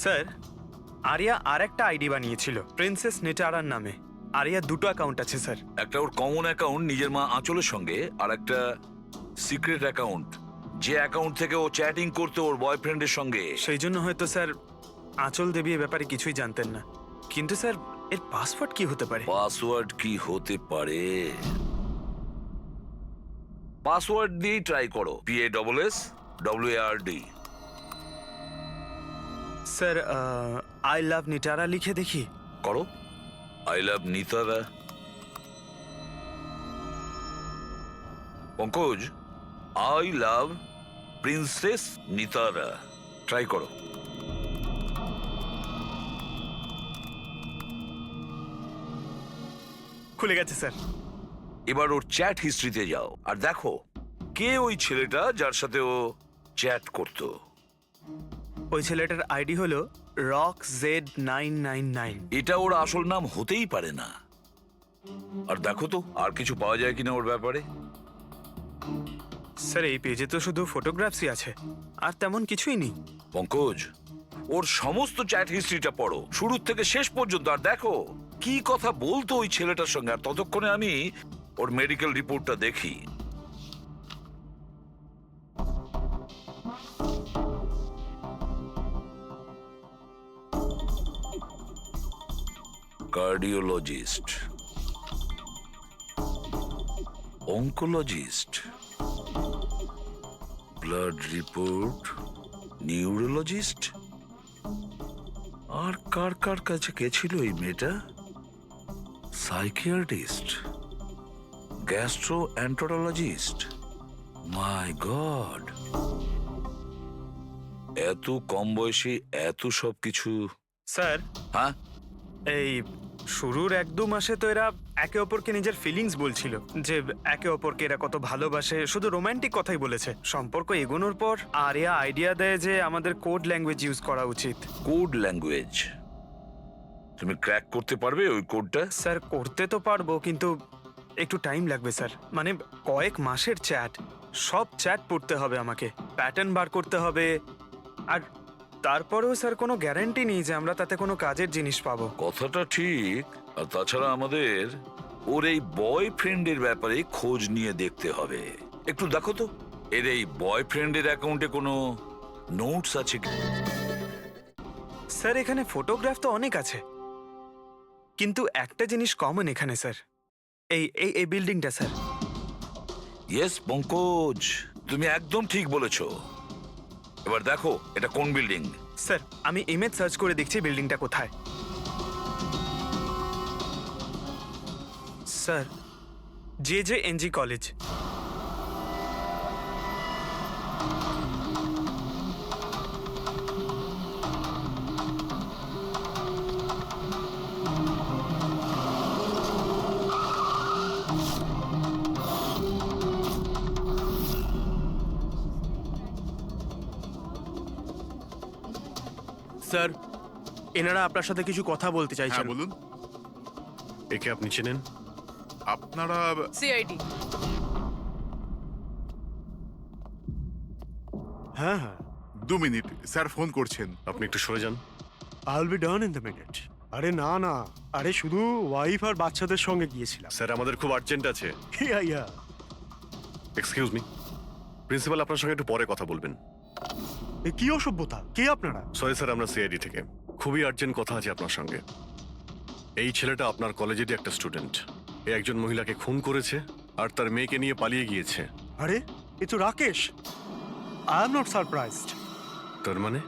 Sir, area আর একটা ID বানিয়েছিল princess নিটারার নামে। আরিয়ার দুটো অ্যাকাউন্ট আছে স্যার। একটা ওর কমন অ্যাকাউন্ট নিজের মা আঁচলের সঙ্গে, আর একটা সিক্রেট অ্যাকাউন্ট, যে অ্যাকাউন্ট থেকে ও চ্যাটিং করতো ওর বয়ফ্রেন্ডের সঙ্গে। সেই জন্য হয়তো স্যার আঁচল দেবী এ ব্যাপারে কিছুই জানতেন না। কিন্তু স্যার এর পাসওয়ার্ড কি হতে পারে? পাসওয়ার্ড কি হতে পারে? পাসওয়ার্ড দিয়েই ট্রাই করো, PASSWARD। Sir I love Nitara লিখে দেখি। করো, I love Nitara. Pankaj, I love princess Nitara, try করো। খুলে গেছে স্যার। এবার ওর চ্যাট হিস্ট্রিতে যাও আর দেখো কে ওই ছেলেটা যার সাথে ও চ্যাট করতো। ওই ছেলেটার আইডি হলো RockZ999। এটা ওর আসল নাম হতেই পারে না। আর দেখো তো আর কিছু পাওয়া যায় কিনা ওর ব্যাপারে। স্যার এই পেজে তো শুধু ফটোগ্রাফসই আছে, আর তেমন কিছুই নেই। পঙ্কজ, ওর সমস্ত চ্যাট হিস্ট্রিটা পড়ো শুরু থেকে শেষ পর্যন্ত, আর দেখো কি কথা বলতো ওই ছেলেটার সঙ্গে। আর ততক্ষণে আমি ওর মেডিকেল রিপোর্টটা দেখি। Cardiologist, oncologist, blood report, neurologist. আর কার কার কাছে গেছিল এই মেয়েটা? Psychiatrist, gastroenterologist. My god, এত কম বয়সে এত সব কিছু। স্যার হ্যাঁ, এই শুরুর 1-2 মাসে তো এরা একে অপরকে নিজের ফিলিংস বলছিল, যে একে অপরকে এরা কত ভালোবাসে, শুধু রোমান্টিক কথাই বলেছে। সম্পর্ক এগোনোর পর আরিয়া আইডিয়া দেয় যে আমাদের কোড ল্যাঙ্গুয়েজ ইউজ করা উচিত। Code language? তুমি ক্র্যাক করতে পারবে ওই কোডটা? স্যার করতে তো পারবো, কিন্তু একটু টাইম লাগবে স্যার। মানে কয়েক মাসের চ্যাট, সব চ্যাট পড়তে হবে আমাকে, প্যাটার্ন বার করতে হবে। আর তারপরেও স্যার কোনো গ্যারান্টি নেই যে আমরা তাতে কোনো কাজের জিনিস পাবো। কথাটা ঠিক। আর তাছাড়া আমাদের ওর এই বয়ফ্রেন্ডের ব্যাপারে খোঁজ নিয়ে দেখতে হবে। একটু দেখো তো এর এই বয়ফ্রেন্ডের অ্যাকাউন্টে কোনো নোটস আছে কি? স্যার এখানে ফটোগ্রাফ তো অনেক আছে, কিন্তু একটা জিনিস কমন এখানে স্যার, এই এই এই বিল্ডিংটা স্যার। ইয়েস পঙ্কজ, তুমি একদম ঠিক বলেছো। এবার দেখো এটা কোন বিল্ডিং। স্যার আমি ইমেজ সার্চ করে দেখছি বিল্ডিংটা কোথায়। Sir JJNG college. স্যার, এনারা আপনার সাথে কিছু কথা বলতে চাইছেন। হ্যাঁ বলুন। একে আপনি চেনেন? আপনারা সিআইডি। হ্যাঁ হ্যাঁ, 2 মিনিট, স্যার ফোন করছেন। আপনি একটু সরে যান। I will be done in the minute. আরে না না, আরে শুধু ওয়াইফ আর বাচ্চাদের সঙ্গে গিয়েছিলাম। স্যার আমাদের খুব আর্জেন্ট আছে। ইয়া ইয়া। এক্সকিউজ মি, প্রিন্সিপাল আপনার সঙ্গে একটু পরে কথা বলবেন। এ কি অসভ্যতা? কে আপনারা? সরি স্যার, আমরা সিআইডি থেকে। খুবই আর্জেন্ট কথা আছে আপনার সঙ্গে। এই ছেলেটা আপনার কলেজেরই একটা স্টুডেন্ট। এ একজন মহিলাকে খুন করেছে আর তার মেয়েকে নিয়ে পালিয়ে গিয়েছে। আরে এ তো Rakesh. I am not surprised. তার মানে?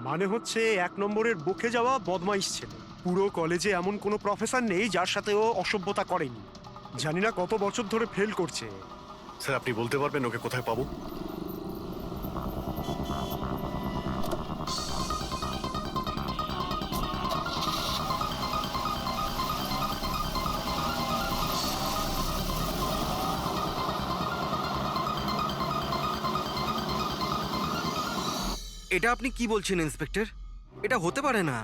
মানে হচ্ছে 1 নম্বরের বকে যাওয়া বদমাইশ ছেলে। পুরো কলেজে এমন কোনো প্রফেসর নেই যার সাথে ও অসভ্যতা করেনি। জানি না কত বছর ধরে ফেল করছে। স্যার আপনি বলতে পারবেন ওকে কোথায় পাবো? এটা আপনি কি বলছেন ইন্সপেক্টর? এটা হতে পারে না।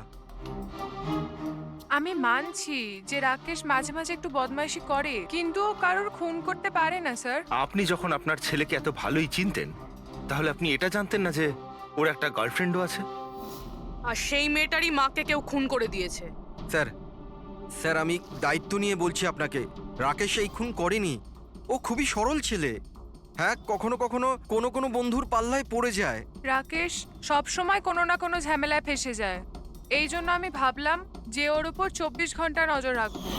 আমি মানছি যে রাকেশ মাঝে মাঝে একটু বদমাইশি করে, কিন্তু ও কারোর খুন করতে পারে না স্যার। আপনি যখন আপনার ছেলেকে এত ভালোই চিনতেন, তাহলে আপনি এটা জানতেন না যে ওর একটা গার্লফ্রেন্ডও আছে? আর সেই মেয়েটারই মাকে কেউ খুন করে দিয়েছে। স্যার স্যার আমি দায়িত্ব নিয়ে বলছি আপনাকে, রাকেশ এই খুন করেনি। ও খুবই সরল ছেলে। হ্যাঁ, কখনো কখনো কোনো কোনো বন্ধুর পাল্লায় পড়ে যায়। রাকেশ সব সময় কোনো না কোনো ঝামেলায় ফেসে যায়। এই জন্য আমি ভাবলাম যে ওর উপর 24 ঘন্টা নজর রাখবো।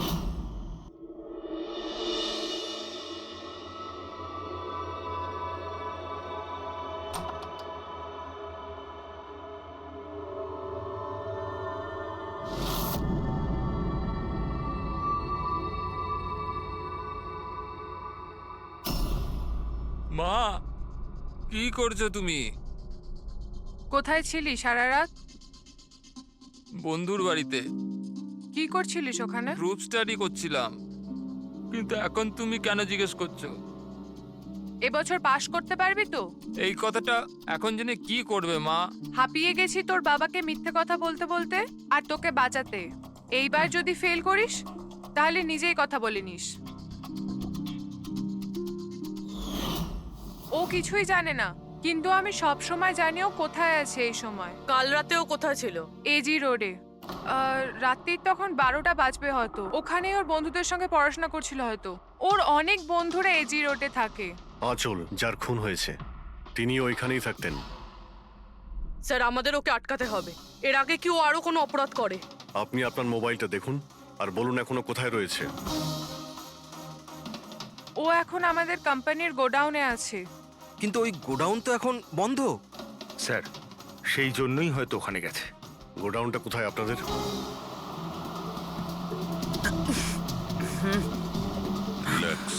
মা, কি করছো তুমি? কোথায় ছিলি সারা রাত? বন্ধুর বাড়িতে কি করছিলিস ওখানে? গ্রুপ স্টাডি করছিলাম। কিন্তু এখন তুমি কেন জিজ্ঞেস করছো? এবছর পাশ করতে পারবি তো? এই কথাটা এখন জেনে কি করবে মা? হাঁপিয়ে গেছি তোর বাবাকে মিথ্যে কথা বলতে বলতে আর তোকে বাঁচাতে। এইবার যদি ফেল করিস তাহলে নিজেই কথা বলে নিস। ও কিছুই জানে না, কিন্তু আমি সব সময় জানি ও কোথায় আছে এই সময়। কাল রাতেও কোথায় ছিল? এজি রোডে। রাত্রির তখন 12টা বাজবে হয়তো। ওখানে ওর বন্ধুদের সঙ্গে পড়াশোনা করছিল হয়তো। ওর অনেক বন্ধুরা এজি রোডে থাকে। আঁচল যার খুন হয়েছে তিনি ওইখানেই থাকতেন। স্যার, আমাদের ওকে আটকাতে হবে। এর আগে কি ও আরো কোনো অপরাধ করে? আপনি আপনার মোবাইলটা দেখুন আর বলুন এখনো কোথায় রয়েছে। ও এখন আমাদের কোম্পানির গোডাউনে আছে। কিন্তু ওই গোডাউন তো এখন বন্ধ। স্যার, সেই জন্যই হয়তো ওখানে গেছে। গোডাউনটা কোথায় আপনাদের? রিল্যাক্স।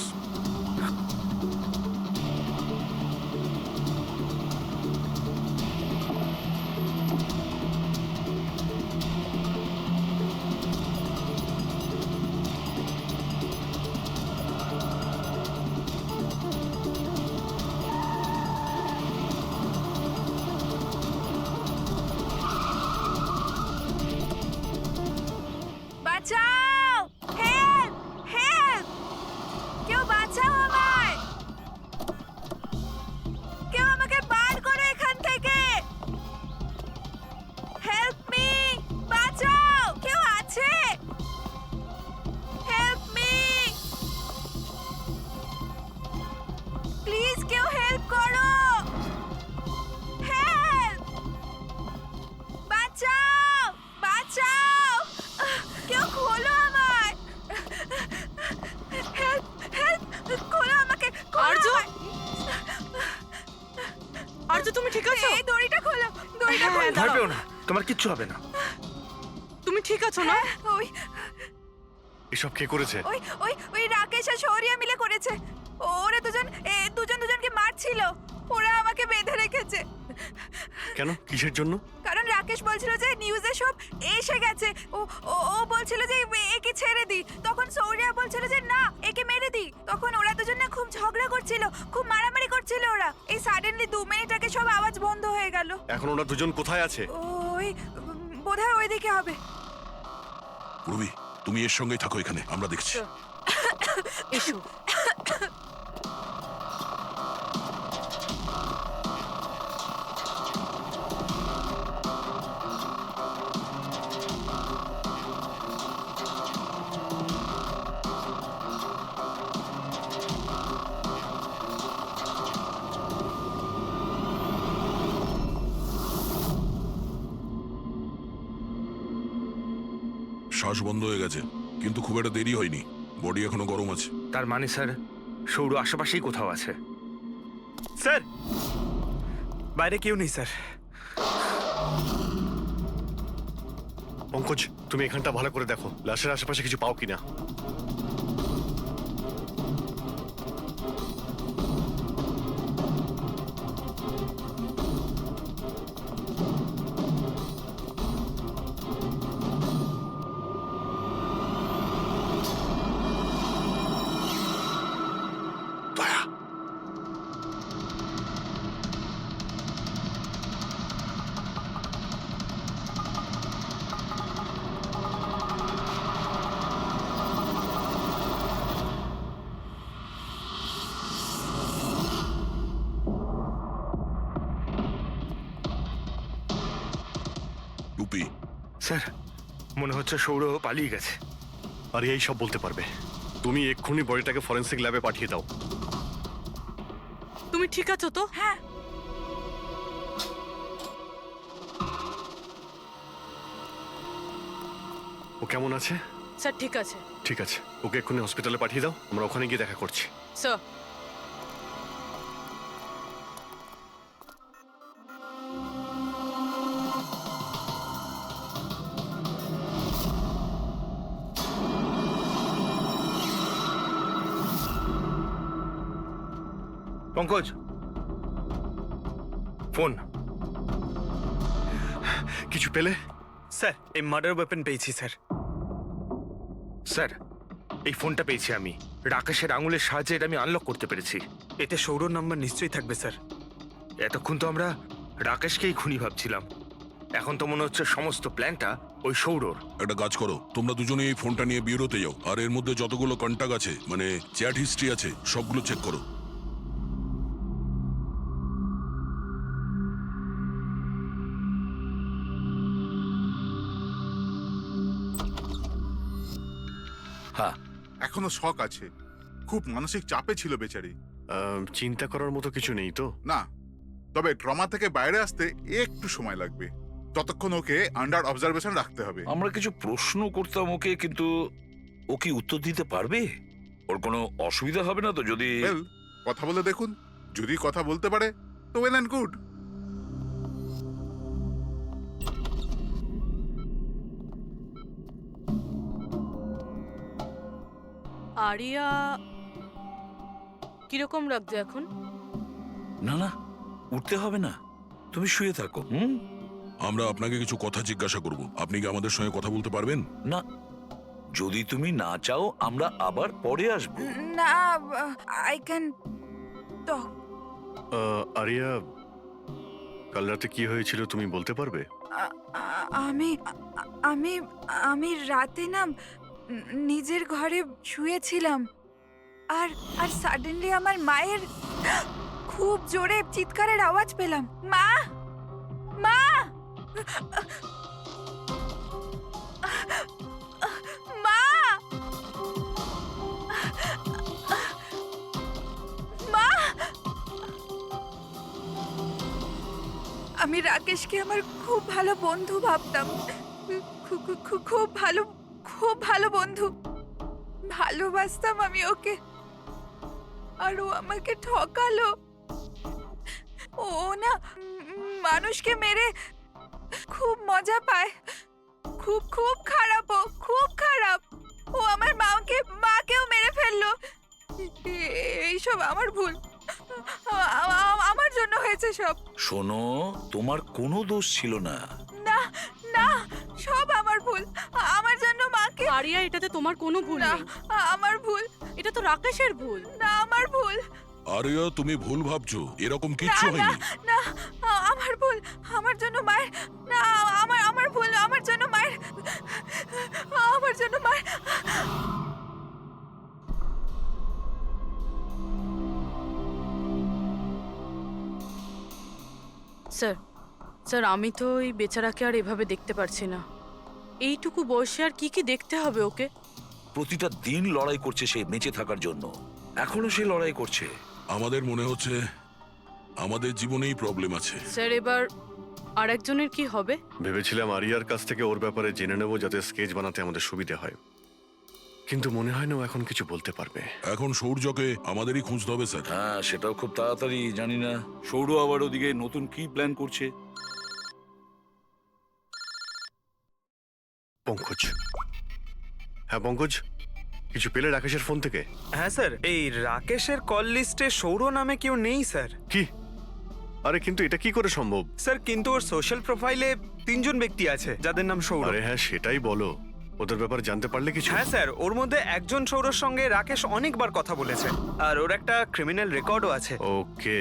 বাঁচাও! হেল্প! হেল্প! কেউ বাঁচাও আমায়! কেউ আমাকে বার করো এখান থেকে! Help me! বাঁচাও! কেউ আছে? Help me! প্লিজ কেউ হেল্প করো! হেল্প! বাঁচাও! বাঁচাও! কেউ খোলো আমায়! হেল্প! হেল্প! খোলো আমাকে! আর্য! আর্য, তুমি ঠিক আছো? এই দড়িটা খোলো! দড়িটা খোলো! ভয় পেও না, তোমার কিচ্ছু হবে না। তুমি ঠিক আছো না? ওই এসব কে করেছে? ওই ওই ওই রাকেশ আর শৌরিয়া মিলে করেছে। ওরা দুজনকে মারছিল। ওরা আমাকে বেঁধে রেখেছে। কেন, কিসের জন্য? কারণ রাকেশ বলছিল যে নিউজে সব এসে গেছে। ও ও ও বলছিল যে একে ছেড়ে দি। তখন শৌরিয়া বলছিল যে না, একে মেরে দি। তখন ওরা দুজন না খুব ঝগড়া করছিল, খুব মারামারি করছিল ওরা। এই সাডেনলি 2 মিনিট আগে সব আওয়াজ বন্ধ হয়ে গেল। এখন ওরা দুজন কোথায় আছে? ওই বোধহয় ওইদিকে হবে। পূর্বী, তুমি এর সঙ্গেই থাকো, এখানে আমরা দেখছি। এসো। শ্বাস বন্ধ হয়ে গেছে, কিন্তু খুব একটা দেরি হয়নি। বডি এখনো গরম আছে। তার মানে স্যার, সৌর আশেপাশেই কোথাও আছে। স্যার, বাইরে কেউ নেই স্যার। পঙ্কজ, তুমি এখানটা ভালো করে দেখো, লাশের আশেপাশে কিছু পাও কিনা। টুপি। স্যার মনে হচ্ছে সৌর পালিয়ে গেছে। আর এই সব বলতে পারবে। তুমি এক্ষুনি বডিটাকে ফরেন্সিক ল্যাবে পাঠিয়ে দাও। তুমি ঠিক আছো তো? হ্যাঁ ও কেমন আছে? স্যার ঠিক আছে। ঠিক আছে, ওকে এক্ষুনি হসপিটালে পাঠিয়ে দাও, আমরা ওখানে গিয়ে দেখা করছি। Sir Pankaj phone. কিছু পেলে? স্যার এই মার্ডার ওয়েপন পেয়েছি স্যার। স্যার এই ফোনটা পেয়েছি আমি, রাকেশের আঙুলের সাহায্যে এটা আমি আনলক করতে পেরেছি। এতে সৌরর নাম্বার নিশ্চয়ই থাকবে স্যার। এতক্ষণ তো আমরা রাকেশকেই খুনি ভাবছিলাম, এখন তো মনে হচ্ছে সমস্ত প্ল্যানটা ওই সৌরর। একটা কাজ করো, তোমরা দুজনে এই ফোনটা নিয়ে বিউরোতে যাও, আর এর মধ্যে যতগুলো কন্টাক্ট আছে, মানে চ্যাট হিস্ট্রি আছে, সবগুলো চেক করো। হ্যাঁ, এখনো শক আছে, খুব মানসিক চাপে ছিল বেচারি। চিন্তা করার মতো কিছু নেই তো? না, তবে ট্রমা থেকে বাইরে আসতে একটু সময় লাগবে, ততক্ষণ ওকে আন্ডার অবজারভেশন রাখতে হবে। আমরা কিছু প্রশ্ন করতাম ওকে, কিন্তু ও কি উত্তর দিতে পারবে? ওর কোনো অসুবিধা হবে না তো যদি? Well, কথা বলে দেখুন, যদি কথা বলতে পারে তো ওয়েল অ্যান্ড গুড। আরিয়া কিরকম লাগছে এখন? না না, উঠতে হবে না, তুমি শুয়ে থাকো। আমরা আপনাকে কিছু কথা জিজ্ঞাসা করব, আপনি কি আমাদের সঙ্গে কথা বলতে পারবেন? না, যদি তুমি না চাও আমরা আবার পরে আসবো। না আই ক্যান টক। আরিয়া, কাল রাতে কি হয়েছিল তুমি বলতে পারবে? আমি আমি আমি রাতে না নিজের ঘরে শুয়েছিলাম, আর আর সাডেনলি আমার মায়ের খুব জোরে চিৎকারের আওয়াজ পেলাম। মা, মা, মা, মা। আমি রাকেশকে আমার খুব ভালো বন্ধু ভাবতাম, খুব ভালো বন্ধু ভালোবাসতাম আমি ওকে, আর ও আমাকে ঠকালো। ও না মানুষকে মেরে খুব মজা পায়, খুব খুব খারাপ, ও খুব খারাপ। ও আমার মাকেও মেরে ফেললো। এইসব আমার ভুল, আমার জন্য হয়েছে সব। শোনো, তোমার কোনো দোষ ছিল না। না না, সব আমার ভুল, আমার জন্য মাকে। আরিয়া এটাতে তোমার কোনো ভুল না, নেই, আমার ভুল। এটা তো রাকেশের ভুল। না, আমার ভুল। আরিয়া, তুমি ভুল ভাবছো, এরকম না কিচ্ছু না হয়নি। না, আমার ভুল, আমার জন্য মায়ের। না, আমার ভুল, আমার জন্য মায়ের, আমার জন্য মায়ের। স্যার স্যার আমি তো এই বেচারাকে আর এভাবে দেখতে পারছি না। এইটুকু বয়সে আর কি কি দেখতে হবে ওকে? প্রতিটা দিন লড়াই করছে সে বেঁচে থাকার জন্য, এখনো সে লড়াই করছে। আমাদের মনে হচ্ছে আমাদের জীবনেই প্রবলেম আছে। স্যার এবার আর একজনের কি হবে? ভেবেছিলাম আরিয়ার কাছ থেকে ওর ব্যাপারে জেনে নেব, যাতে স্কেচ বানাতে আমাদের সুবিধা হয়, কিন্তু মনে হয় না ও এখন কিছু বলতে পারবে। এখন সৌর্যকে আমাদেরই খুঁজতে হবে স্যার। হ্যাঁ, সেটাও খুব তাড়াতাড়ি। জানি না সৌর আবার ওদিকে নতুন কি প্ল্যান করছে। পঙ্কজ, হ্যাঁ পঙ্কজ, কিছু পেলে রাকেশের ফোন থেকে? হ্যাঁ স্যার, এই রাকেশের কল লিস্টে সৌর নামে কেউ নেই স্যার। কি? আরে কিন্তু এটা কি করে সম্ভব? স্যার কিন্তু ওর সোশ্যাল প্রোফাইলে 3 জন ব্যক্তি আছে যাদের নাম সৌর। আরে হ্যাঁ, সেটাই বলো, ওদের ব্যাপারে জানতে পারলে কিছু? হ্যাঁ স্যার, ওর মধ্যে একজন সৌরর সঙ্গে রাকেশ অনেকবার কথা বলেছে, আর ওর একটা ক্রিমিনাল রেকর্ডও আছে। ওকে,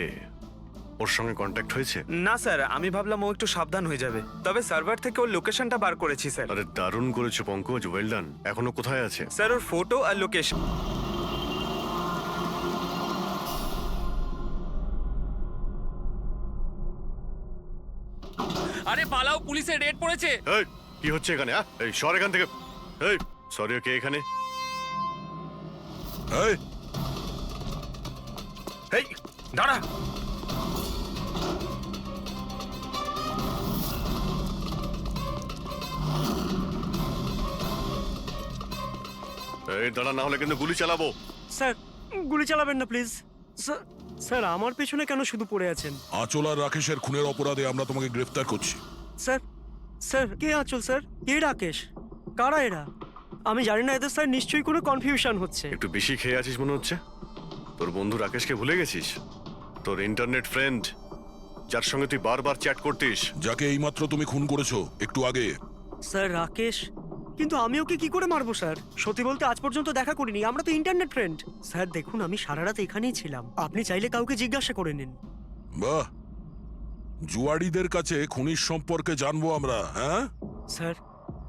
ওর সঙ্গে কন্ট্যাক্ট হয়েছে? না স্যার, আমি ভাবলাম ও একটু সাবধান হয়ে যাবে, তবে সার্ভার থেকে ওর লোকেশনটা বার করেছি স্যার। আরে দারুণ করেছো পঙ্কজ, ওয়েল ডান। এখনো কোথায় আছে? স্যার ওর ফটো আর লোকেশন। আরে পালাও, পুলিশের রেড পড়েছে। এই কি হচ্ছে এখানে? এই সর এখান থেকে। এই সরি, কে এখানে? এই এই দাঁড়া। এই দাঁড়া, না হলে কিন্তু গুলি চালাবো। স্যার গুলি চালাবেন না প্লিজ। স্যার আমার পেছনে কেন শুধু পড়ে আছেন? আঁচল আর রাকেশের খুনের অপরাধে আমরা তোমাকে গ্রেফতার করছি। স্যার স্যার কে আঁচল স্যার? কে রাকেশ? কারা এরা? আমি জানি না এদের স্যার, নিশ্চয়ই কোনো কনফিউশন হচ্ছে। একটু বেশি খেয়ে আছিস মনে হচ্ছে। তোর বন্ধু রাকেশকে ভুলে গেছিস? তোর ইন্টারনেট ফ্রেন্ড, যার সঙ্গে তুই বারবার চ্যাট করতিস। যাকে এইমাত্র তুমি খুন করেছো একটু আগে। স্যার রাকেশ? কিন্তু আমি ওকে কি করে মারবো স্যার? সত্যি বলতে আজ পর্যন্ত দেখা করিনি, আমরা তো ইন্টারনেট ফ্রেন্ড। স্যার দেখুন, আমি সারা রাত এখানেই ছিলাম, আপনি চাইলে কাউকে জিজ্ঞাসা করে নিন। বাহ, জুয়াড়িদের কাছে খুনির সম্পর্কে জানবো আমরা। হ্যাঁ স্যার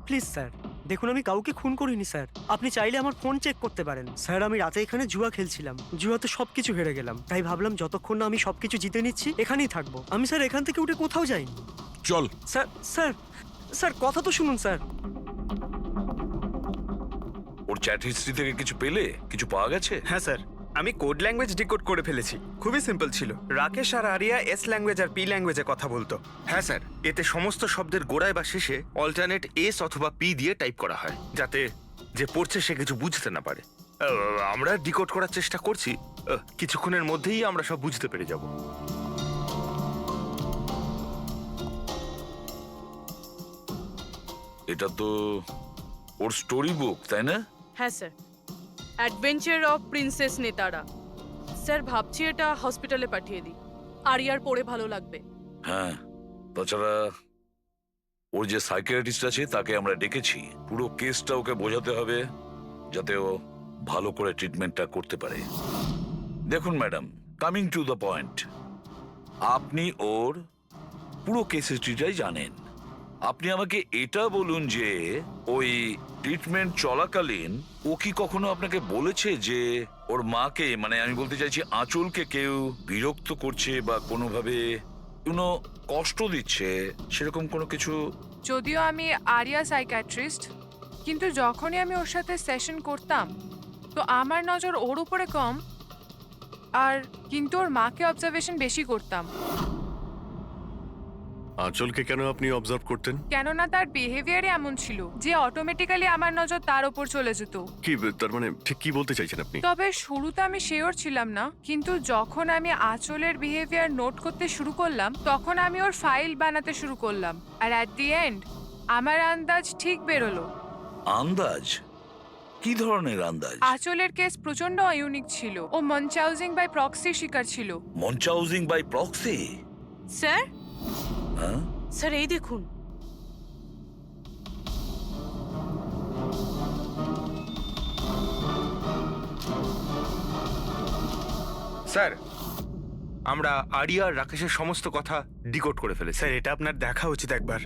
প্লিজ স্যার, দেখুন আমি কাউকে খুন করিনি স্যার, আপনি চাইলে আমার ফোন চেক করতে পারেন। স্যার আমি রাতে এখানে জুয়া খেলছিলাম, জুয়াতে সবকিছু হেরে গেলাম, তাই ভাবলাম যতক্ষণ না আমি সবকিছু জিতে নিচ্ছি এখানেই থাকবো। আমি স্যার এখান থেকে উঠে কোথাও যাইনি। চল। স্যার স্যার স্যার কথা তো শুনুন স্যার। ওর চ্যাট হিস্ট্রি থেকে কিছু পেলে? কিছু পাওয়া গেছে? হ্যাঁ স্যার, আমি কোড ল্যাঙ্গুয়েজ ডিকোড করে ফেলেছি। খুবই সিম্পল ছিল। রাকেশ আর আরিয়া এস ল্যাঙ্গুয়েজ আর পি ল্যাঙ্গুয়েজে কথা বলতো। হ্যাঁ স্যার, এতে সমস্ত শব্দের গোড়ায় বা শেষে অল্টারনেট এস অথবা পি দিয়ে টাইপ করা হয়, যাতে যে পড়ছে সে কিছু বুঝতে না পারে। আমরা ডিকোড করার চেষ্টা করছি, কিছুক্ষণের মধ্যেই আমরা সব বুঝতে পেরে যাব। এটা তো ওর স্টোরি বুক, তাই না? হ্যাঁ স্যার, অ্যাডভেঞ্চার অফ প্রিন্সেস নেতারা। স্যার ভাবছি এটা হসপিটালে পাঠিয়ে দিই, আরিয়ার পড়ে ভালো লাগবে। হ্যাঁ, তাছাড়া ওর যে সাইকিয়াট্রিস্ট আছে তাকে আমরা ডেকেছি। পুরো কেসটা ওকে বোঝাতে হবে, যাতে ও ভালো করে ট্রিটমেন্টটা করতে পারে। দেখুন madam, coming to the point, আপনি ওর পুরো কেস হিস্ট্রিটাই জানেন। আপনি আমাকে এটা বলুন যে ওই ট্রিটমেন্ট চলাকালীন ও কি কখনো আপনাকে বলেছে যে ওর মাকে, মানে আমি বলতে চাইছি আঁচলকে, কেউ বিরক্ত করছে বা কোনোভাবে কোনো কষ্ট দিচ্ছে, সেরকম কোনো কিছু? যদিও আমি আরিয়া সাইকিয়াট্রিস্ট, কিন্তু যখনই আমি ওর সাথে সেশন করতাম তো আমার নজর ওর উপরে কম, আর কিন্তু ওর মাকে অবজারভেশন বেশি করতাম। আঁচলকে কেন আপনি অবজার্ভ করতেন? কেননা তার বিহেভিয়ারে এমন ছিল যে অটোমেটিক্যালি আমার নজর তার উপর চলে যেত। কি তার মানে ঠিক কি বলতে চাইছেন আপনি? তবে শুরুতে আমি শিওর ছিলাম না, কিন্তু যখন আমি আঁচলের বিহেভিয়ার নোট করতে শুরু করলাম তখন আমি ওর ফাইল বানাতে শুরু করলাম, আর অ্যাট দি এন্ড আমার আন্দাজ ঠিক বেরোলো। আন্দাজ? কি ধরনের আন্দাজ? আঁচলের কেস প্রচন্ড ইউনিক ছিল। ও মনচাউজিং বাই প্রক্সি শিকার ছিল। মনচাউজিং বাই প্রক্সি? স্যার, হ্যাঁ স্যার এই দেখুন। স্যার, আমরা আরিয়া আর রাকেশের সমস্ত কথা ডিকোড করে ফেলেছি। স্যার এটা আপনার দেখা উচিত একবার।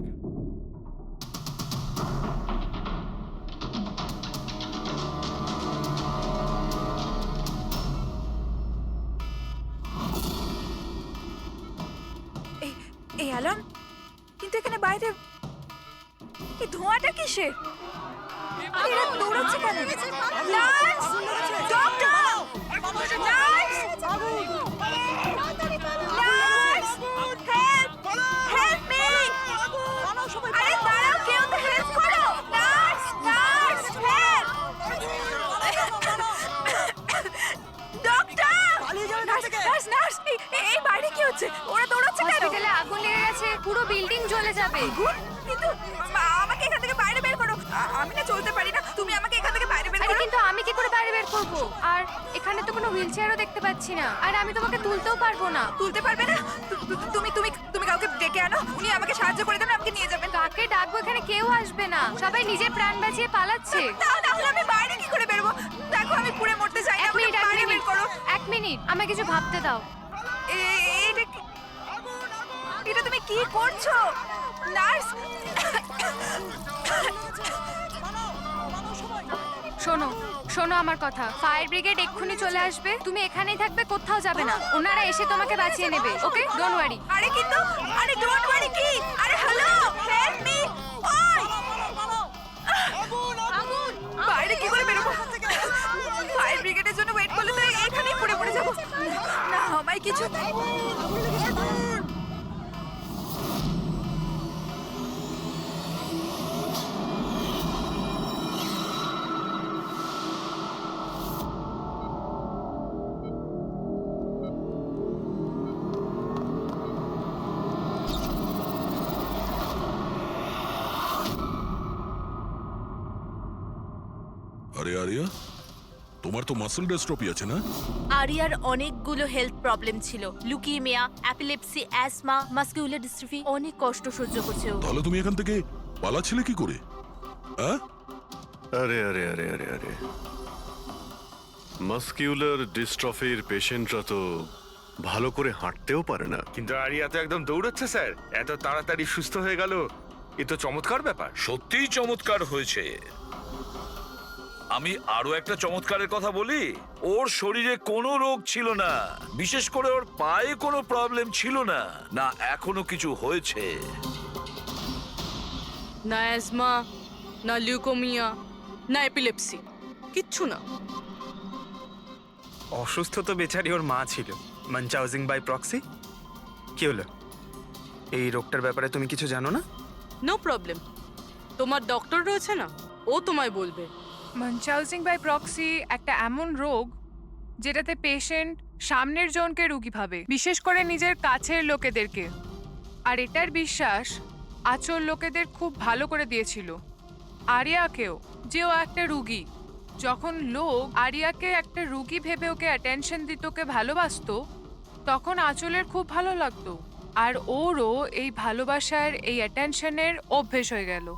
এই অ্যালার্ম, কিন্তু এখানে বাইরে এই ধোঁয়াটা কিসের? এরা দৌড়াচ্ছে কেন? Nurse! Doctor! Nurse! Nurse! Help! Help me! আরে দাঁড়াও, কেউ তো হেল্প করো! Nurse! Nurse! Help! Doctor! Nurse! Nurse! এই বাইরে কি হচ্ছে? ওরা দৌড়াচ্ছে কেন? হসপিটালে আগুন লেগে গেছে, পুরো বিল্ডিং জ্বলে যাবে। কিন্তু আমাকে এখান থেকে বাইরে বের করো। আমি না চলতে পারি না, তুমি আমাকে এখান থেকে বাইরে বের আরে করো। কিন্তু আমি কি করে বাইরে বের করব? আর এখানে তো কোনো হুইল চেয়ারও দেখতে পাচ্ছি না, আর আমি তোমাকে তুলতেও পারবো না। তুলতে পারবে না? তুমি তুমি তুমি কাউকে ডেকে আনো, উনি আমাকে সাহায্য করে দেন, আমাকে নিয়ে যাবেন। কাকে ডাকবো? এখানে কেউ আসবে না, সবাই নিজের প্রাণ বাঁচিয়ে পালাচ্ছে। তাহলে আমি বাইরে কি করে বেরোবো? দেখো আমি পুড়ে মরতে চাই না, এক মিনিট, আমাকে বাইরে বের করো। এক মিনিট, আমাকে কিছু ভাবতে দাও। এটা তুমি কি করছো নার্স? শোনো শোনো আমার কথা, ফায়ার ব্রিগেড এক্ষুনি চলে আসবে, তুমি এখানেই থাকবে, কোথাও যাবে না, ওনারা এসে তোমাকে বাঁচিয়ে নেবে। ওকে, ডোন্ট ওয়ারি। আরে কিন্তু, আরে ডোন্ট ওয়ারি কি? আরে হ্যালো, আরে আরিয়া, তোমার তো মাসল ডেস্ট্রপি আছে না? আরিয়ার অনেকগুলো হেলথ প্রবলেম ছিল, লুকিমিয়া, অ্যাপিলেপসি, অ্যাসমা, মাসকিউলার ডিস্ট্রফি, অনেক কষ্ট সহ্য করছে ও। তাহলে তুমি এখান থেকে পালাচ্ছিলে কি করে? হ্যাঁ, আরে আরে আরে আরে আরে মাসকিউলার ডিস্ট্রফির পেশেন্টরা তো ভালো করে হাঁটতেও পারে না। কিন্তু আরিয়া তো একদম দৌড়চ্ছে স্যার, এত তাড়াতাড়ি সুস্থ হয়ে গেল, এ তো চমৎকার ব্যাপার। সত্যিই চমৎকার হয়েছে। আমি আরো একটা চমৎকারের কথা বলি, ওর শরীরে কোনো রোগ ছিল না, বিশেষ করে ওর পায়ে কোনো প্রবলেম ছিল না, না এখনো কিছু হয়েছে। না অ্যাজমা, না লিউকোমিয়া, না এপিলেপসি, কিচ্ছু না। অসুস্থ তো বেচারি ওর মা ছিল, মানচাউজিং বাই প্রক্সি। কি হলো, এই রোগটার ব্যাপারে তুমি কিছু জানো না? নো প্রবলেম, তোমার ডক্টর রয়েছে না, ও তোমায় বলবে। মানচাউজিং বাই প্রক্সি একটা এমন রোগ যেটাতে পেশেন্ট সামনের জনকে রোগী ভাবে, বিশেষ করে নিজের কাছের লোকেদেরকে। আর এটার বিশ্বাস আচল লোকেদের খুব ভালো করে দিয়েছিল আরিয়াকেও, যে ও একটা রুগী। যখন লোক আরিয়াকে একটা রুগী ভেবে ওকে অ্যাটেনশন দিত, ওকে ভালোবাসতো, তখন আচলের খুব ভালো লাগতো। আর ওরও এই ভালোবাসার, এই অ্যাটেনশনের অভ্যেস হয়ে গেল।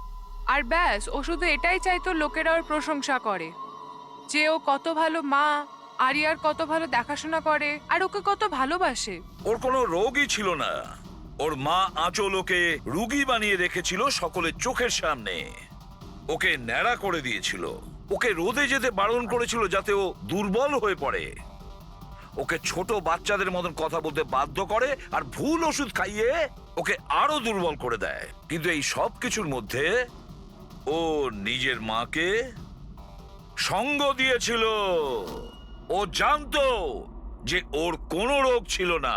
আর ব্যাস, ও শুধু এটাই চাইতো লোকেরা ওর প্রশংসা করে, যে ও কত ভালো মা, আরিয়ার কত ভালো দেখাশোনা করে, আর ওকে কত ভালোবাসে। ওর কোনো রোগই ছিল না, ওর মা আঁচল ওকে রুগী বানিয়ে রেখেছিল সকলের চোখের সামনে। ওকে ন্যাড়া করে দিয়েছিল, ওকে রোদে যেতে বারণ করেছিল যাতে ও দুর্বল হয়ে পড়ে, ওকে ছোট বাচ্চাদের মতন কথা বলতে বাধ্য করে, আর ভুল ওষুধ খাইয়ে ওকে আরো দুর্বল করে দেয়। কিন্তু এই সব কিছুর মধ্যে ও নিজের মাকে সঙ্গ দিয়েছিল। ও জানতো যে ওর কোনো রোগ ছিল না।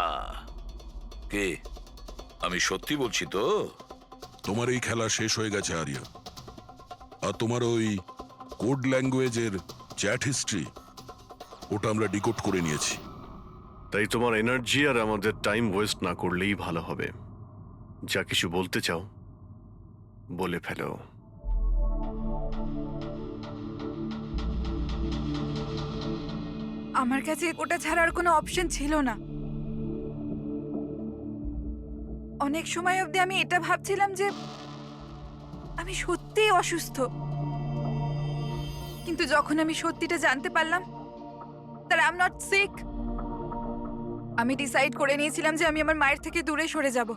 কে, আমি সত্যি বলছি তো? তোমার এই খেলা শেষ হয়ে গেছে আরিয়া। আর তোমার ওই কোড ল্যাঙ্গুয়েজের চ্যাট হিস্ট্রি, ওটা আমরা ডিকোড করে নিয়েছি। তাই তোমার এনার্জি আর আমাদের টাইম ওয়েস্ট না করলেই ভালো হবে। যা কিছু বলতে চাও বলে ফেলো। আমার কাছে ওটা ছাড়ার কোনো অপশন ছিল না। অনেক সময় অবধি আমি এটা ভাবছিলাম যে আমি সত্যিই অসুস্থ, কিন্তু যখন আমি সত্যিটা জানতে পারলাম that I'm not sick, আমি ডিসাইড করে নিয়েছিলাম যে আমি আমার মায়ের থেকে দূরে সরে যাব।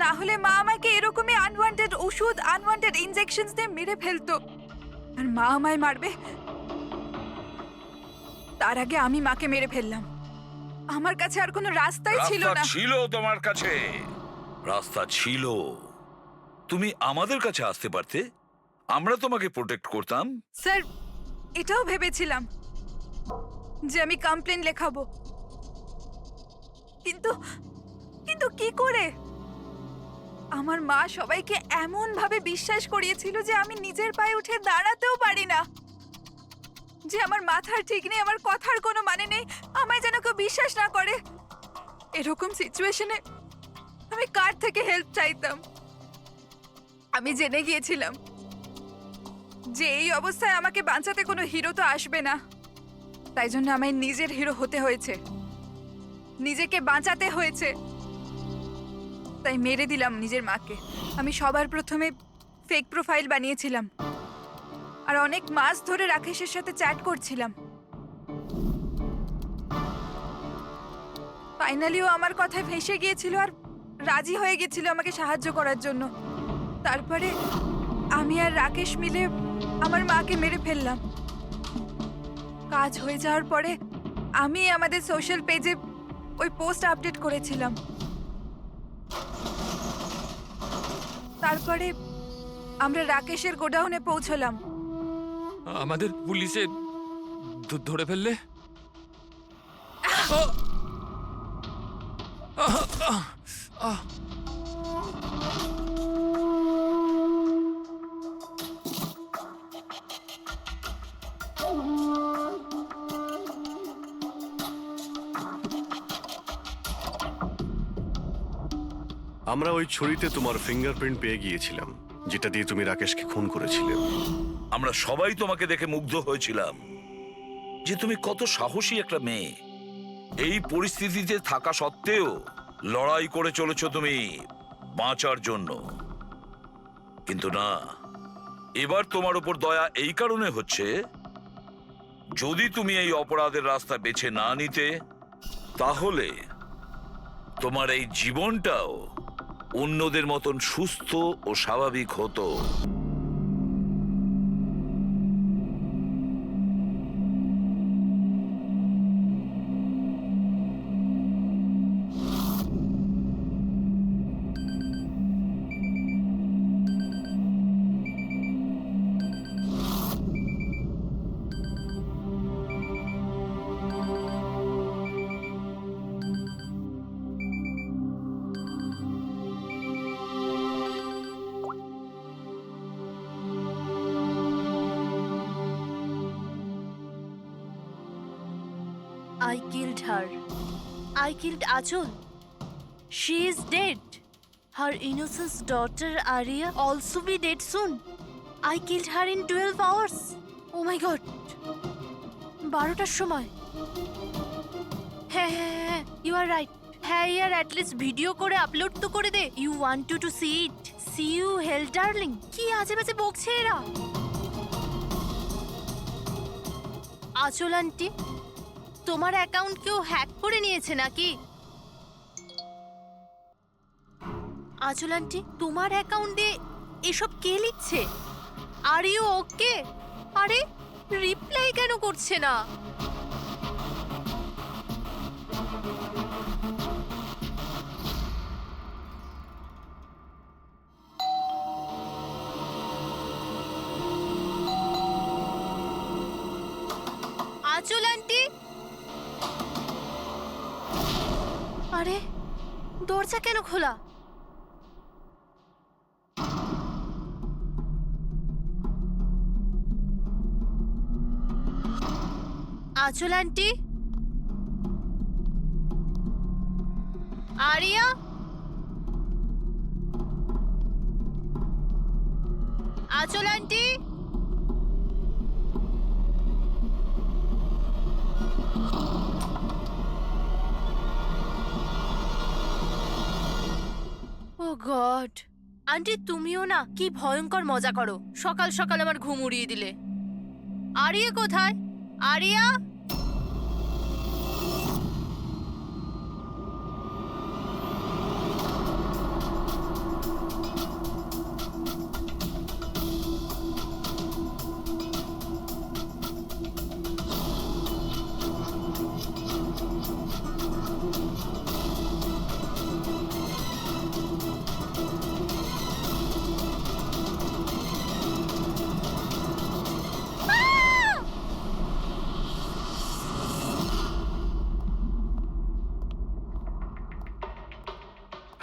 না হলে মা আমাকে এরকমই আনওয়ান্টেড ওষুধ, আনওয়ান্টেড ইনজেকশনস দিয়ে মেরে ফেলতো। আর মা আমায় মারবে, তার আগে আমি মাকে মেরে ফেললাম। আমার কাছে আর কোনো রাস্তাই ছিল রাস্তা না। ছিল তোমার কাছে, রাস্তা ছিল। তুমি আমাদের কাছে আসতে পারতে, আমরা তোমাকে প্রোটেক্ট করতাম। স্যার, এটাও ভেবেছিলাম যে আমি কমপ্লেন লেখাবো, কিন্তু কিন্তু কি করে? আমার মা সবাইকে এমন ভাবে বিশ্বাস করিয়েছিল যে আমি নিজের পায়ে উঠে দাঁড়াতেও পারি না, যে আমার মাথার ঠিক নেই, আমার কথার কোনো মানে নেই, আমায় যেন কেউ বিশ্বাস না করে। এরকম সিচুয়েশনে আমি কার থেকে হেল্প চাইতাম? আমি জেনে গিয়েছিলাম যে এই অবস্থায় আমাকে বাঁচাতে কোনো হিরো তো আসবে না, তাই জন্য আমায় নিজের হিরো হতে হয়েছে, নিজেকে বাঁচাতে হয়েছে। তাই মেরে দিলাম নিজের মাকে। আমি সবার প্রথমে ফেক প্রোফাইল বানিয়েছিলাম, আর অনেক মাস ধরে রাকেশের সাথে চ্যাট করছিলাম। ফাইনালি ও আমার কথায় ফেঁসে গিয়েছিল আর রাজি হয়ে গেছিল আমাকে সাহায্য করার জন্য। তারপরে আমি আর রাকেশ মিলে আমার মাকে মেরে ফেললাম। কাজ হয়ে যাওয়ার পরে আমি আমাদের সোশ্যাল পেজে ওই পোস্ট আপডেট করেছিলাম। তারপরে আমরা রাকেশের গোডাউনে পৌঁছলাম। আমাদের পুলিশে ধরে ফেললে? আমরা ওই ছুরিতে তোমার ফিঙ্গারপ্রিন্ট পেয়ে গিয়েছিলাম। যেটা দিয়ে তুমি রাকেশকে খুন করেছিলে। আমরা সবাই তোমাকে দেখে মুগ্ধ হয়েছিলাম যে তুমি কত সাহসী একটা মেয়ে। এই পরিস্থিতিতে থাকা সত্ত্বেও লড়াই করে চলেছ তুমি বাঁচার জন্য। কিন্তু না, এবার তোমার উপর দয়া এই কারণে হচ্ছে, যদি তুমি এই অপরাধের রাস্তা বেছে না নিতে, তাহলে তোমার এই জীবনটাও অন্যদের মতন সুস্থ ও স্বাভাবিক হতো। I killed her. I killed Achol. She is dead. Her innocent daughter Arya also be dead soon. I killed her in 12 hours. Oh my god. 12টার সময়। হ্যাঁ হ্যাঁ হ্যাঁ, you are right. হ্যাঁ ইয়ার অ্যাটলিস্ট ভিডিও করে আপলোড তো করে দে। You want to see it. See you hell darling. কি আজে বাজে বকছে এরা। আচল আন্টি, তোমার অ্যাকাউন্ট কেউ হ্যাক করে নিয়েছে নাকি? আচল আন্টি, তোমার অ্যাকাউন্টে এসব কে লিখছে? Are you okay? আরে রিপ্লাই কেন করছে না? আচল আন্টি, আরে দরজা কেন খোলা? আচল আন্টি, আরিয়া, আচল আন্টি, ও গড, আন্টি তুমিও না কি ভয়ঙ্কর মজা করো। সকাল সকাল আমার ঘুম উড়িয়ে দিলে। আরিয়া কোথায়? আরিয়া,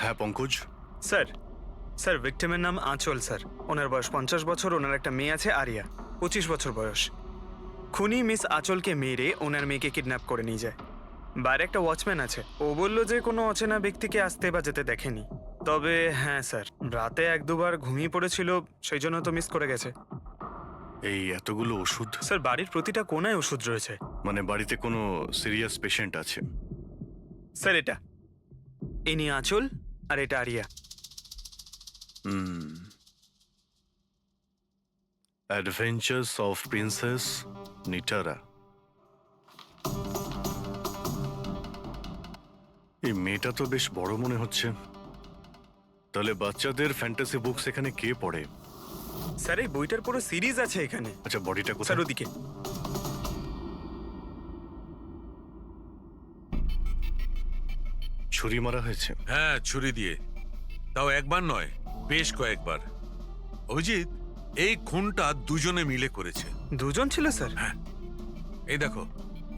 হ্যাঁ পঙ্কজ, স্যার স্যার ভিক্টিমের নাম আঁচল স্যার। ওনার বয়স 50 বছর। ওনার একটা মেয়ে আছে আরিয়া, 25 বছর বয়স। খুনি মিস আঁচলকে মেরে ওনার মেয়েকে কিডন্যাপ করে নিয়ে যায়। বাইরে একটা ওয়াচম্যান আছে, ও বলল যে কোনো অচেনা ব্যক্তিকে আসতে বা যেতে দেখেনি। তবে হ্যাঁ স্যার, রাতে 1-2 বার ঘুমিয়ে পড়েছিল, সেই জন্য তো মিস করে গেছে। এই এতগুলো ওষুধ? স্যার বাড়ির প্রতিটা কোনায় ওষুধ রয়েছে। মানে বাড়িতে কোনো সিরিয়াস পেশেন্ট আছে? স্যার এটা ইনি আঁচল আর এটা Aria. Adventures of princess Nitara. এই মেয়েটা তো বেশ বড় মনে হচ্ছে। তাহলে বাচ্চাদের ফ্যান্টাসি বুকস এখানে কে পড়ে? স্যার এই বইটার পুরো সিরিজ আছে এখানে। আচ্ছা বডিটা কোথায়? স্যার ওদিকে। ছুরি মারা হয়েছে? হ্যাঁ, ছুরি দিয়ে। তাও একবার নয়, বেশ কয়েকবার। অভিজিৎ, এই খুনটা দুজনে মিলে করেছে। দুজন ছিল স্যার? হ্যাঁ, এই দেখো,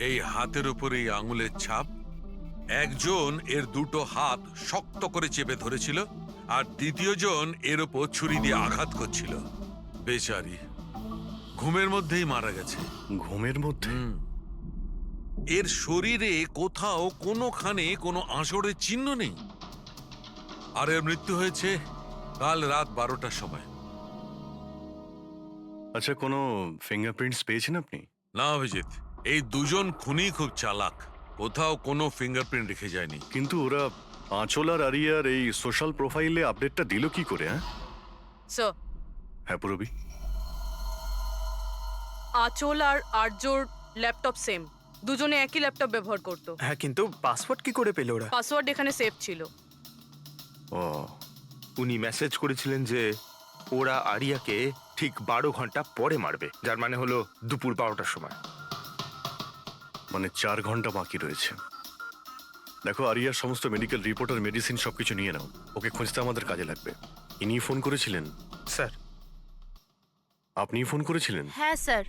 এই হাতের উপর এই আঙুলের ছাপ। একজন এর দুটো হাত শক্ত করে চেপে ধরেছিল, আর দ্বিতীয় জন এর উপর ছুরি দিয়ে আঘাত করছিল। বেচারি ঘুমের মধ্যেই মারা গেছে। ঘুমের মধ্যে? এর শরীরে কোথাও কোনোখানে কোনো আঁচড়ের চিহ্ন নেই। আর এর মৃত্যু হয়েছে কাল রাত 12টার সময়। আচ্ছা, কোনো ফিঙ্গারপ্রিন্টস পেয়েছেন আপনি? না অভিজিৎ, এই দুজন খুনি খুব চালাক, কোথাও কোনো ফিঙ্গারপ্রিন্ট রেখে যায়নি। কিন্তু ওরা আঁচল আর আরিয়ার এই সোশ্যাল প্রোফাইলে আপডেটটা দিল কি করে? স্যার, হ্যাঁ পুরবি, আঁচল আর আর্যর ল্যাপটপ সেম, দুজনে একই ল্যাপটপ ব্যবহার করতো। হ্যাঁ, কিন্তু পাসওয়ার্ড কি করে পেল ওরা? পাসওয়ার্ড এখানে সেভ ছিল। ও উনি মেসেজ করেছিলেন যে ওরা আরিয়াকে ঠিক 12 ঘন্টা পরে মারবে, যার মানে হলো দুপুর 12টার সময়। মানে 4 ঘন্টা বাকি রয়েছে। দেখো, আরিয়ার সমস্ত মেডিকেল রিপোর্ট আর মেডিসিন সবকিছু নিয়ে নাও, ওকে খুঁজতে আমাদের কাজে লাগবে। ইনি ফোন করেছিলেন? স্যার, আপনি ফোন করেছিলেন? হ্যাঁ স্যার।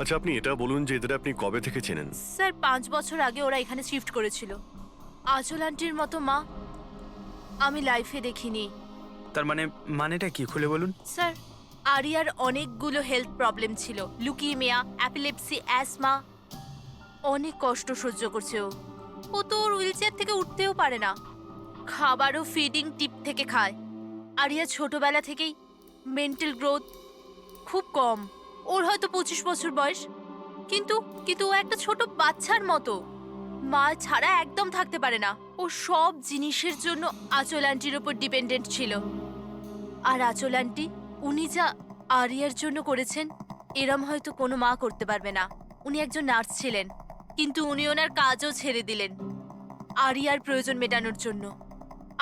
আচ্ছা, আপনি এটা বলুন যে এদের আপনি কবে থেকে চেনেন? স্যার 5 বছর আগে ওরা এখানে শিফট করেছিল। আঁচল আন্টির মতো মা আমি লাইফে দেখিনি। তার মানেটা কি, খুলে বলুন। স্যার, আরিয়ার অনেকগুলো হেলথ প্রবলেম ছিল, লুকিমিয়া, অ্যাপিলেপসি, অ্যাসমা। অনেক কষ্ট সহ্য করছে ও তো ওর হুইলচেয়ার থেকে উঠতেও পারে না। খাবারও ফিডিং টিপ থেকে খায়। আরিয়া ছোটবেলা থেকেই মেন্টাল গ্রোথ খুব কম। ওর হয়তো 25 বছর বয়স, কিন্তু ও একটা ছোট বাচ্চার মতো। মা ছাড়া একদম থাকতে পারে না। ও সব জিনিসের জন্য আঁচল আন্টির উপর ডিপেন্ডেন্ট ছিল। আর আঁচল আন্টি উনি যা আরিয়ার জন্য করেছেন, এরম হয়তো কোনো মা করতে পারবে না। উনি একজন নার্স ছিলেন, কিন্তু উনি ওনার কাজও ছেড়ে দিলেন আরিয়ার প্রয়োজন মেটানোর জন্য।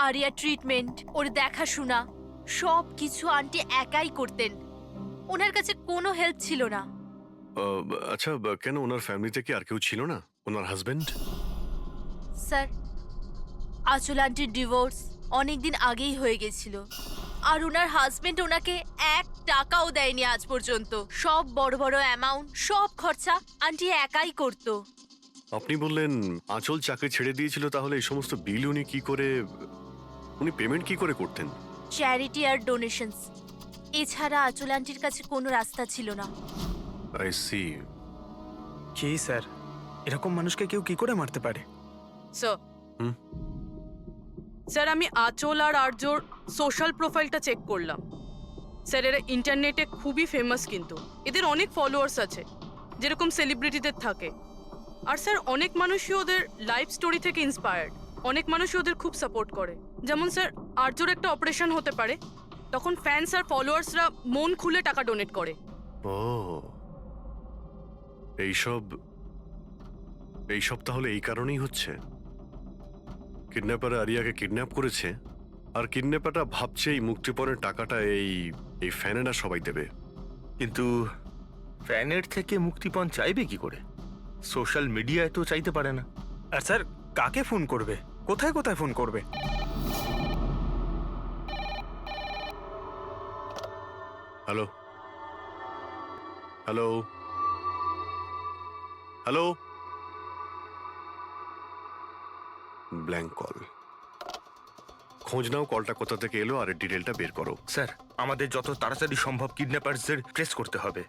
আরিয়ার ট্রিটমেন্ট, ওর দেখাশোনা সব কিছু আন্টি একাই করতেন। ওনার কাছে কোনো হেল্প ছিল না। আচ্ছা, কেন ওনার ফ্যামিলিতে কি আর কেউ ছিল না? ওনার হাজবেন্ড? স্যার, আঁচল আন্টির ডিভোর্স অনেকদিন আগেই হয়ে গেছিল। আর ওনার হাজবেন্ড ওনাকে 1 টাকাও দেয়নি আজ পর্যন্ত। সব বড় বড় অ্যামাউন্ট, সব খরচা আন্টি একাই করতো। আপনি বললেন আঁচল চাকরি ছেড়ে দিয়েছিল, তাহলে এই সমস্ত বিল উনি পেমেন্ট কি করে করতেন? চ্যারিটি আর ডোনেশনস, এছাড়া আঁচল আন্টির কাছে কোনো রাস্তা ছিল না। I C. কি স্যার, এরকম মানুষকে কেউ কি করে মারতে পারে? স্যার, হুম? স্যার আমি আঁচল আর আর্যর সোশ্যাল প্রোফাইলটা চেক করলাম। স্যার, এরা ইন্টারনেটে খুবই ফেমাস, কিন্তু এদের অনেক ফলোয়ার্স আছে, যেরকম সেলিব্রিটিদের থাকে। আর স্যার, অনেক মানুষই ওদের লাইফ স্টোরি থেকে ইন্সপায়ার্ড। অনেক মানুষই ওদের খুব সাপোর্ট করে। যেমন স্যার, আর্যর একটা অপারেশন হতে পারে, তখন ফ্যান্স আর ফলোয়ার্সরা মন খুলে টাকা ডোনেট করে। ও, এইসব তাহলে এই কারণেই হচ্ছে। কিডন্যাপার আরিয়াকে কিডন্যাপ করেছে, আর কিডন্যাপারটা ভাবছে এই মুক্তিপণের টাকাটা এই ফ্যানেরা সবাই দেবে। কিন্তু ফ্যানের থেকে মুক্তিপণ চাইবে কি করে? সোশ্যাল মিডিয়ায় তো চাইতে পারে না। আর স্যার, কাকে ফোন করবে, কোথায় কোথায় ফোন করবে? Hello hello hello, blank call. খোঁজ নাও কলটা কোথা থেকে এলো আর এর ডিটেলটা বের করো। স্যার, আমাদের যত তাড়াতাড়ি সম্ভব কিডন্যাপারদের ট্রেস করতে হবে।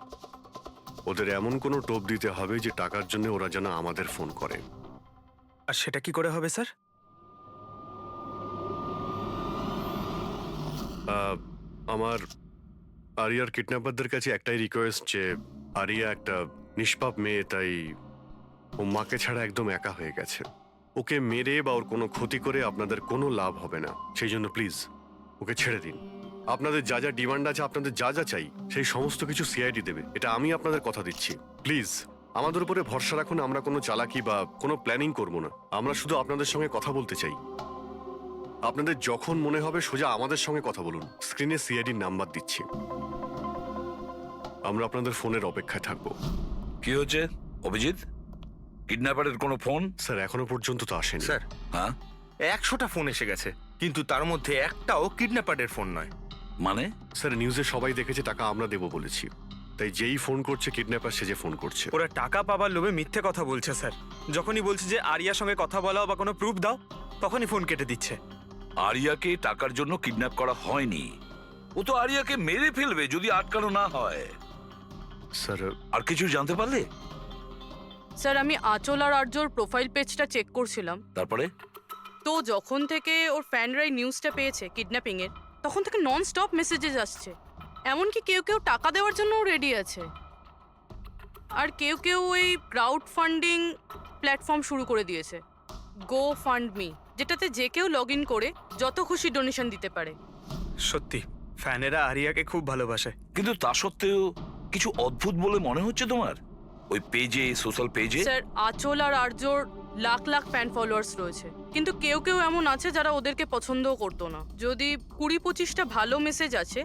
ওদের এমন কোনো টোপ দিতে হবে যে টাকার জন্য ওরা যেন আমাদের ফোন করে। আর সেটা কি করে হবে স্যার? আমার আরিয়ার কিডন্যাপারদের কাছে একটাই রিকোয়েস্ট যে আরিয়া একটা নিষ্পাপ মেয়ে, তাই ও মাকে ছাড়া একদম একা হয়ে গেছে। ওকে মেরে বা ওর কোনো ক্ষতি করে আপনাদের কোনো লাভ হবে না। সেই জন্য প্লিজ ওকে ছেড়ে দিন। আপনাদের যা যা ডিমান্ড আছে, আপনাদের যা যা চাই, সেই সমস্ত কিছু সিআইডি দেবে, এটা আমি আপনাদের কথা দিচ্ছি। প্লিজ আমাদের উপরে ভরসা রাখুন। আমরা কোনো চালাকি বা কোনো প্ল্যানিং করব না। আমরা শুধু আপনাদের সঙ্গে কথা বলতে চাই। আপনাদের যখন মনে হবে সোজা আমাদের সঙ্গে কথা বলুন। স্ক্রিনে সিআইডির নাম্বার দিচ্ছি। আমরা আপনাদের ফোনের অপেক্ষায় থাকবো। কি হচ্ছে অভিজিৎ? কিডন্যাপারের কোনো ফোন? স্যার, এখনো পর্যন্ত তো আসেনি। স্যার, হ্যাঁ, 100টা ফোন এসে গেছে, কিন্তু তার মধ্যে একটাও কিডন্যাপারের ফোন নয়। মানে? স্যার, নিউজে সবাই দেখেছে টাকা আমরা দেবো বলেছি, তাই যেই ফোন করছে কিডন্যাপার সেজে ফোন করছে। ওরা টাকা পাবার লোভে মিথ্যে কথা বলছে স্যার। যখনই বলছে যে আরিয়ার সঙ্গে কথা বলাও বা কোনো প্রুফ দাও, তখনই ফোন কেটে দিচ্ছে। আরিয়াকে টাকার জন্য কিডন্যাপ করা হয়নি। ও তো আরিয়াকে মেরে ফেলবে যদি আটকানো না হয়। স্যার, আর কিছু জানতে পারলে? স্যার, আমি আঁচল আর আর্যর প্রোফাইল পেজটা চেক করছিলাম। তারপরে? তো যখন থেকে ওর ফ্যানরাই নিউজটা পেয়েছে কিডন্যাপিং এর, তখন থেকে নন স্টপ মেসেজেস আসছে। এমনকি কেউ কেউ টাকা দেওয়ার জন্যও রেডি আছে। আর কেউ কেউ ওই ক্রাউড ফান্ডিং প্ল্যাটফর্ম শুরু করে দিয়েছে, গো ফান্ড মি, যেটাতে যে কেউ লগ ইন করে যত খুশি ডোনেশন দিতে পারে। সত্যি ফ্যানেরা আরিয়াকে খুব ভালোবাসে। কিন্তু তা সত্ত্বেও কিছু অদ্ভুত বলে মনে হচ্ছে তোমার ওই পেজে, সোশ্যাল পেজে। স্যার, আঁচল আর আর্যর লাখ লাখ ফ্যান ফলোয়ার্স রয়েছে, কিন্তু কেউ কেউ এমন আছে যারা ওদেরকে পছন্দও করতো না। যদি 20-25টা ভালো মেসেজ আছে,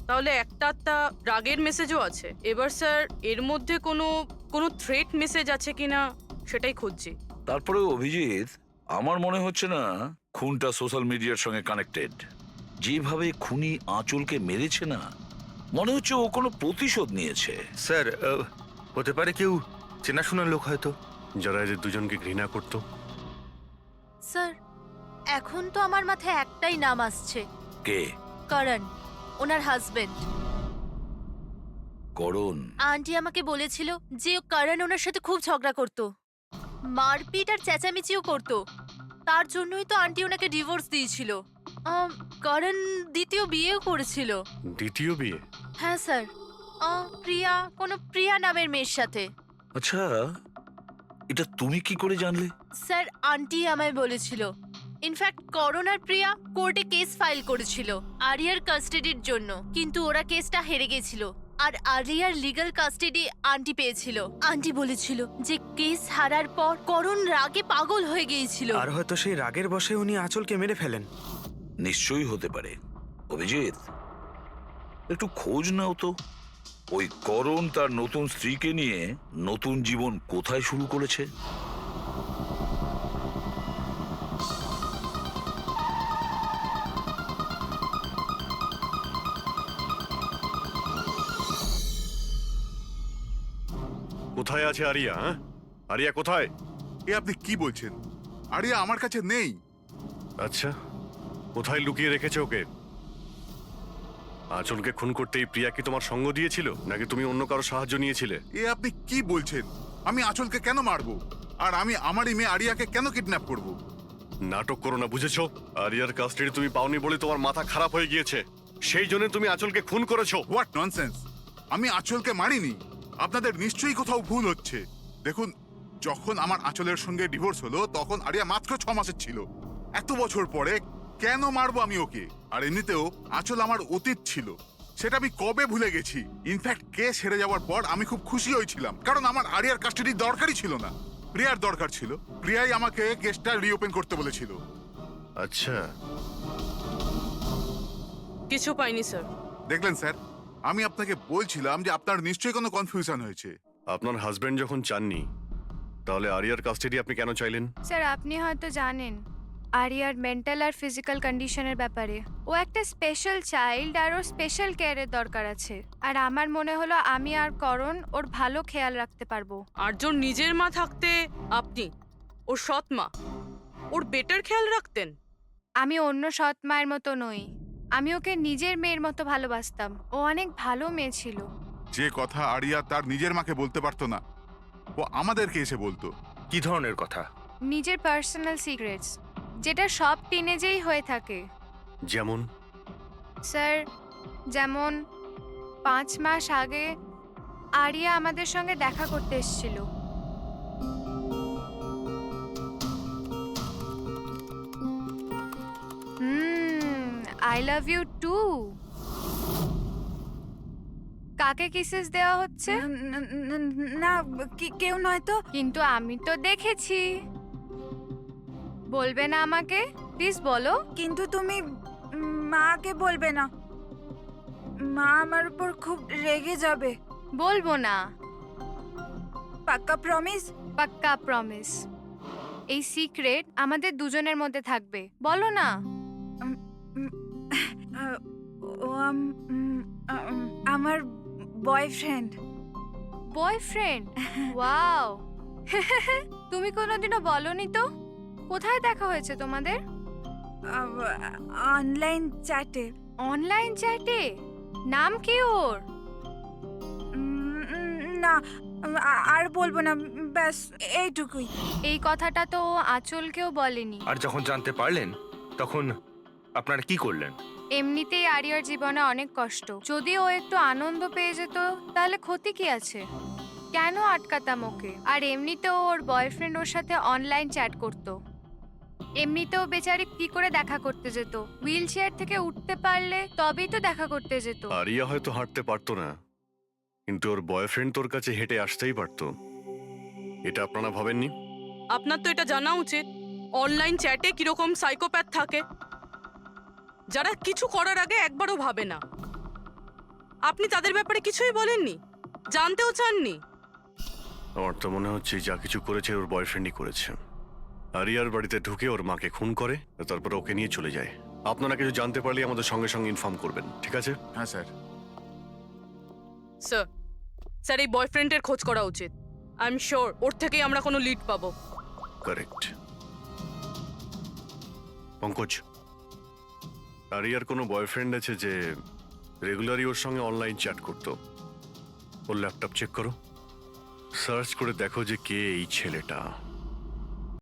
তাহলে একটা রাগের মেসেজও আছে। এবার স্যার এর মধ্যে কোনো থ্রেট মেসেজ আছে কিনা সেটাই খুঁজছি। তারপরে অভিজিৎ, আমার মনে হচ্ছে না খুনটা সোশ্যাল মিডিয়ার সঙ্গে কানেক্টেড। যেভাবে খুনি আঁচলকে মেরেছে না, মনে হচ্ছে ও কোনো প্রতিশোধ নিয়েছে। স্যার, হতে পারে কেউ চেনাশোনা লোক হয়তো, যারা এদের দুজনকে ঘৃণা করতো। স্যার, এখন তো আমার মাথায় একটাই নাম আসছে, কে? করণ, ওনার হাজবেন্ড। করণ? আন্টি আমাকে বলেছিল যে করণ ওনার সাথে খুব ঝগড়া করতো, মারপিট আর চেঁচামেচিও করতো। তার জন্যই তো আন্টি ওনাকে ডিভোর্স দিয়েছিল। করণ দ্বিতীয় বিয়েও করেছিল। দ্বিতীয় বিয়ে? হ্যাঁ স্যার, প্রিয়া নামের মেয়ের সাথে। আচ্ছা, এটা তুমি কি করে জানলে? স্যার, আন্টি আমায় বলেছিল। ইনফ্যাক্ট করণ আর প্রিয়া কোর্টে কেস ফাইল করেছিল আরিয়ার কাস্টাডির জন্য, কিন্তু ওরা কেসটা হেরে গেছিল আর আরিয়ার লিগ্যাল কাস্টাডি আন্টি পেয়েছিল। আন্টি বলেছিল যে কেস হারার পর করণ রাগে পাগল হয়ে গিয়েছিল। আর হয়তো সেই রাগের বশে উনি আঁচলকে মেরে ফেলেন। নিশ্চয়ই হতে পারে। অভিজিৎ, একটু খোঁজ নাও তো, ওই করণ তার নতুন স্ত্রীকে নিয়ে নতুন জীবন কোথায় শুরু করেছে। কোথায় আছে আরিয়া? আরিয়া কোথায়? এ আপনি কি বলছেন? আরিয়া আমার কাছে নেই। আচ্ছা, কোথায় লুকিয়ে রেখেছে ওকে? আঁচলকে খুন করতেই প্রিয়া কি তোমার সঙ্গ দিয়েছিল, নাকি তুমি অন্য কারো সাহায্য নিয়েছিলে? এ আপনি কি বলছেন? আমি আঁচলকে কেন মারবো? আর আমি আমারই মেয়ে আরিয়াকে কেন কিডন্যাপ করব? নাটক করো না, বুঝেছো? আরিয়ার কাস্টাডি তুমি পাওনি বলে তোমার মাথা খারাপ হয়ে গিয়েছে, সেই জন্য তুমি আঁচলকে খুন করেছো। What nonsense! আমি আঁচলকে মারিনি। আপনাদের নিশ্চয়ই কোথাও ভুল হচ্ছে। দেখুন, যখন আমার আঁচলের সঙ্গে ডিভোর্স হলো তখন আরিয়া মাত্র 6 মাসের ছিল। এত বছর পরে কেন মারবো আমি ওকে? আর এমনিতেও আঁচল আমার অতীত ছিল, সেটা আমি কবে ভুলে গেছি। ইনফ্যাক্ট কেস হেরে যাওয়ার পর আমি খুব খুশি হয়েছিলাম, কারণ আমার আরিয়ার কাস্টাডি দরকারই ছিল না, প্রিয়ার দরকার ছিল। প্রিয়াই আমাকে কেসটা রিওপেন করতে বলেছিল। আচ্ছা, কিছু পাইনি স্যার। দেখলেন স্যার, আমি আপনাকে বলছিলাম যে আপনার নিশ্চয়ই কোনো কনফিউশন হয়েছে। আপনার হাজবেন্ড যখন চাননি, তাহলে আরিয়ার কাস্টাডি আপনি কেন চাইলেন? স্যার, আপনি হয়তো জানেন আরিয়ার মেন্টাল আর ফিজিক্যাল কন্ডিশনের ব্যাপারে। ও একটা স্পেশাল চাইল্ড আর ওর স্পেশাল কেয়ারের দরকার আছে। আর আমার মনে হলো আমি আর করণ ওর ভালো খেয়াল রাখতে পারবো। আর্যর নিজের মা থাকতে আপনি ওর সৎ মা, ওর বেটার খেয়াল রাখতেন। আমি অন্য সৎ মায়ের মতো নই, আমি ওকে নিজের মেয়ের মতো ভালোবাসতাম। ও অনেক ভালো মেয়ে ছিল। যে কথা আরিয়া তার নিজের মাকে বলতে পারতো না, ও আমাদেরকে এসে বলতো। কি ধরনের কথা? নিজের পার্সোনাল সিক্রেটস, যেটা সব টিনেজেই হয়ে থাকে। যেমন? স্যার, যেমন 5 মাস আগে আরিয়া আমাদের সঙ্গে দেখা করতে এসেছিল। I love you too. কাকে কিসেস দেওয়া হচ্ছে? না, কেউ নয় তো। কিন্তু আমি তো দেখেছি। বলবে না আমাকে? প্লিজ বলো। কিন্তু তুমি মাকে বলবে না, মা আমার উপর খুব রেগে যাবে। বলবো না। পাক্কা প্রমিস? পাক্কা প্রমিস। এই সিক্রেট আমাদের দুজনের মধ্যে থাকবে। বলো না। ও আমার বয়ফ্রেন্ড। বয়ফ্রেন্ড? ওয়াও। তুমি কোনোদিনও বলনি তো। কোথায় দেখা হয়েছে তোমাদের? অনলাইন চ্যাটে। অনলাইন চ্যাটে? নাম কি ওর? না, আর বলবো না, ব্যাস এইটুকুই। এই কথাটা তো ও আঁচলকেও বলেনি। আর যখন জানতে পারলেন তখন আপনারা কি করলেন? এমনিতেই আরিয়ার জীবনে অনেক কষ্ট, যদি ও একটু আনন্দ পেয়ে যেত তাহলে ক্ষতি কি আছে? কেন আটকাতাম ওকে? আর এমনিতেও ওর বয়ফ্রেন্ড ওর সাথে অনলাইন চ্যাট করতো। এমনিতেও বেচারি কি করে দেখা করতে যেত? হুইল চেয়ার থেকে উঠতে পারলে তবেই তো দেখা করতে যেত। আরিয়া হয়তো হাঁটতে পারতো না, কিন্তু ওর বয়ফ্রেন্ড তোর কাছে হেঁটে আসতেই পারতো। এটা আপনারা ভাবেননি? আপনার তো এটা জানা উচিত অনলাইন চ্যাটে কিরকম সাইকোপ্যাথ থাকে, যারা কিছু করার আগে একবারও ভাবে না। আপনি তাদের ব্যাপারে কিছুই বলেননি, জানতেও চাননি। আমার তো মনে হচ্ছে যা কিছু করেছে ওর বয়ফ্রেন্ডই করেছে। আরিয়ার বাড়িতে ঢুকে ওর মাকে খুন করে, তারপর ওকে নিয়ে চলে যায়। আপনারা কিছু জানতে পারলে আমাদের সঙ্গে সঙ্গে ইনফর্ম করবেন, ঠিক আছে? হ্যাঁ স্যার। স্যার স্যার এই বয়ফ্রেন্ডের খোঁজ করা উচিত। আই এম শিওর ওর থেকেই আমরা কোনো লিড পাবো। কারেক্ট। পঙ্কজ, আরিয়ার কোনো বয়ফ্রেন্ড আছে যে রেগুলারই ওর সঙ্গে অনলাইন চ্যাট করতো? ওর ল্যাপটপ চেক করো, সার্চ করে দেখো যে কে এই ছেলেটা।